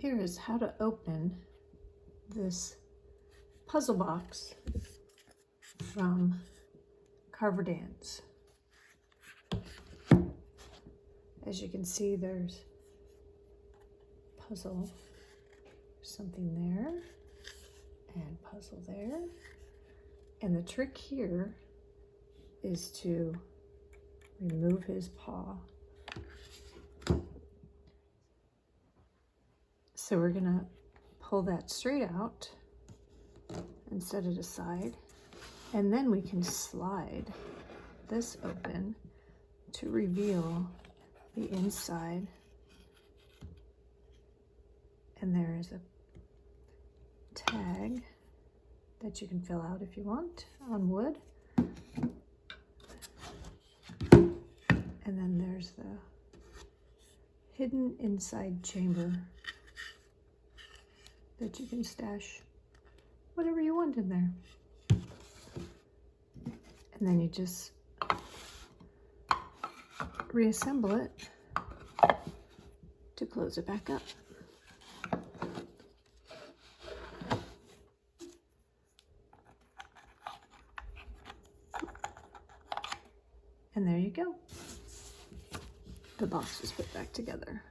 Here is how to open this puzzle box from Carver. As you can see, there's puzzle, something there, and puzzle there. And the trick here is to remove his paw. So we're gonna pull that straight out and set it aside. And then we can slide this open to reveal the inside. And there is a tag that you can fill out if you want on wood. And then there's the hidden inside chamber that you can stash whatever you want in there. And then you just reassemble it to close it back up. And there you go. The box is put back together.